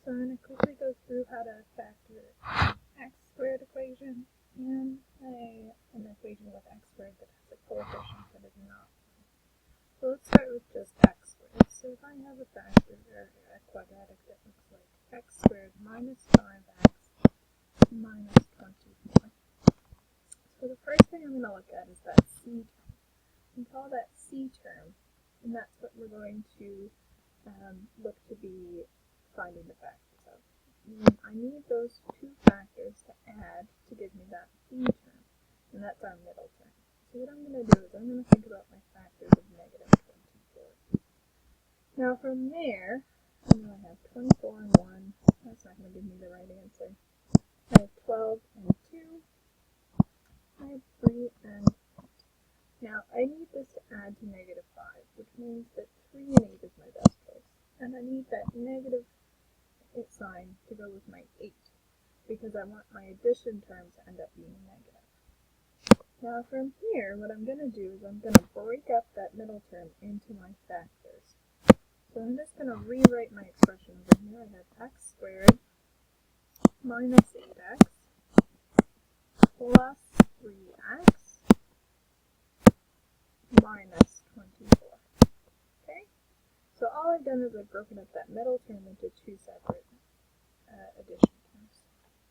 So I'm going to quickly go through how to factor x squared equation and an equation with x squared that has a coefficient that is not 1. So let's start with just x squared. So if I have a factor or a quadratic that looks like x squared minus 5x minus 24. So the first thing I'm going to look at is that c term. We call that c term, and that's what we're going to look to be finding the factors of. And I need those two factors to add to give me that c term, and that's our middle term. So what I'm going to do is I'm going to think about my factors of negative 24. Now from there, I know I have 24 and 1. That's not going to give me the right answer. I have 12 and 2. I have 3 and 8. Now I need this to add to negative 5, which means that 3 and 8 is my best choice. And I need that negative sign to go with my 8, because I want my addition term to end up being negative. Now from here, what I'm going to do is I'm going to break up that middle term into my factors. So I'm just going to rewrite my expression over here. I have x squared minus 8x plus 3x minus 24. Okay? So all I've done is I've broken up that middle term into two separate addition terms.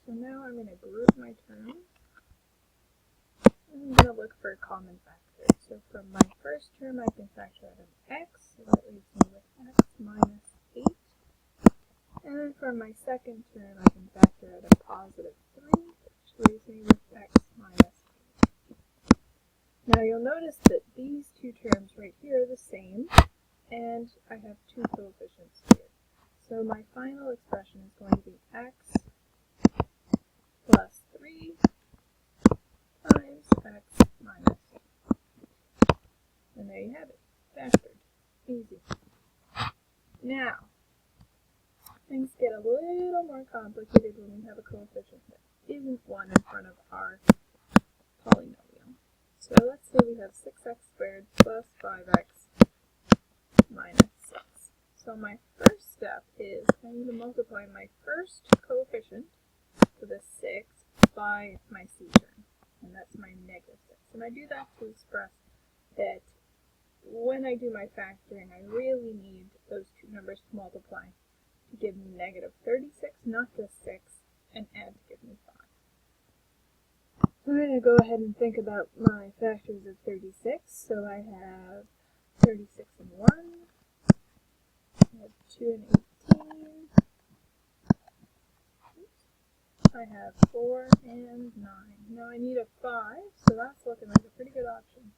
So now I'm going to group my terms. I'm going to look for a common factor. So from my first term I can factor out an x, so that leaves me with x minus 8. And then from my second term I can factor out a positive 3, which leaves me with x minus 8. Now you'll notice that these two terms right here are the same, and I have two coefficients here. So my final expression is going to be x plus 3 times x minus 8. And there you have it, factored. Easy. Now, things get a little more complicated when we have a coefficient that isn't 1 in front of our polynomial. So let's say we have 6x squared plus 5x minus 6. So my first step is I need to multiply my first coefficient, so the 6, by my c term, and that's my negative 6. And I do that to express that when I do my factoring, I really need those two numbers to multiply to give me negative 36, not just 6, and add to give me 5. So I'm going to go ahead and think about my factors of 36. So I have 36 and 1. I have 2 and 18. I have 4 and 9. Now I need a 5, so that's looking like a pretty good option.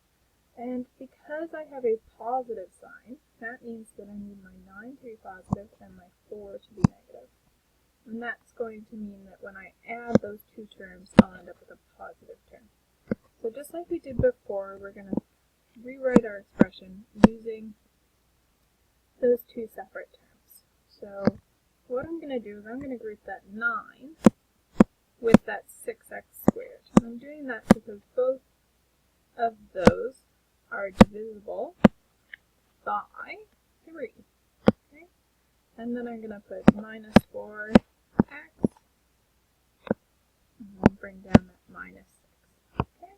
And because I have a positive sign, that means that I need my 9 to be positive and my 4 to be negative. And that's going to mean that when I add those two terms, I'll end up with a positive term. So just like we did before, we're going to rewrite our expression using those two separate terms. So what I'm going to do is I'm going to group that 9 with that 6x squared. And I'm doing that because both of those are divisible by 3. Okay? And then I'm going to put minus 4x, and then bring down that minus 6. Okay?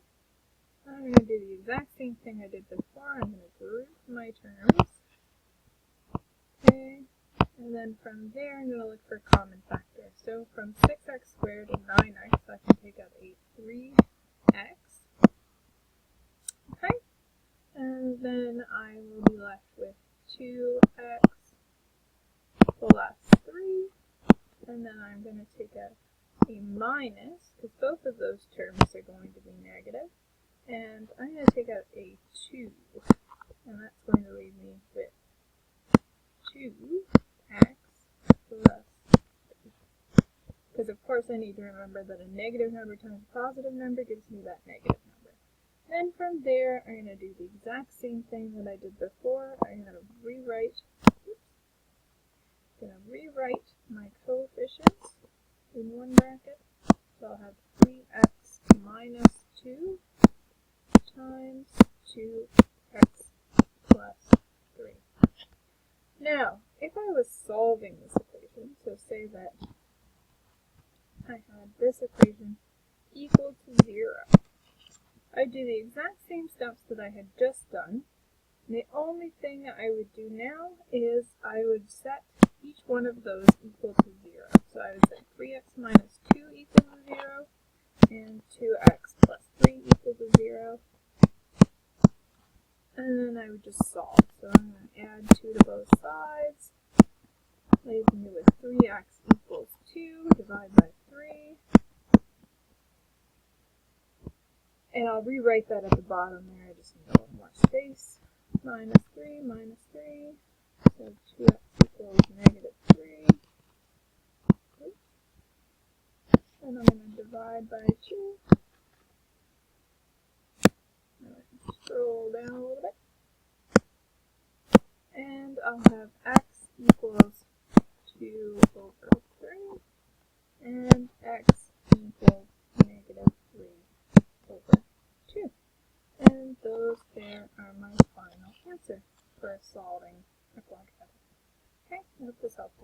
I'm going to do the exact same thing I did before. I'm going to group my terms. Okay? And then from there, I'm going to look for a common factor. So from 6x squared and 9x, I can take out a 3x. Okay? And then I will be left with 2x plus 3. And then I'm going to take out a minus, because both of those terms are going to be negative. And I'm going to take out a 2. And that's going to leave me with 2x plus 3. Because of course I need to remember that a negative number times a positive number gives me that negative number. Then from there I'm going to do the exact same thing that I did before. I'm going to rewrite my coefficients in one bracket. So I'll have 3x minus 2 times 2x plus 3. Now, if I was solving this equation, so say add this equation equal to 0. I do the exact same steps that I had just done. The only thing I would do now is I would set each one of those equal to 0. So I would set 3x minus 2 equal to 0, and 2x plus 3 equal to 0. And then I would just solve. So I'm going to add 2 to both sides, leaving me with 3x equals 2, divide by 3. And I'll rewrite that at the bottom there, I just need a little more space. Minus 3, so 2x equals negative 3. And I'm going to divide by 2. Scroll down a little bit. And I'll have x equals 2 over 3, and x equals negative 3 over 2. And those there are my final answer for solving a quadratic. Okay, I hope this helped.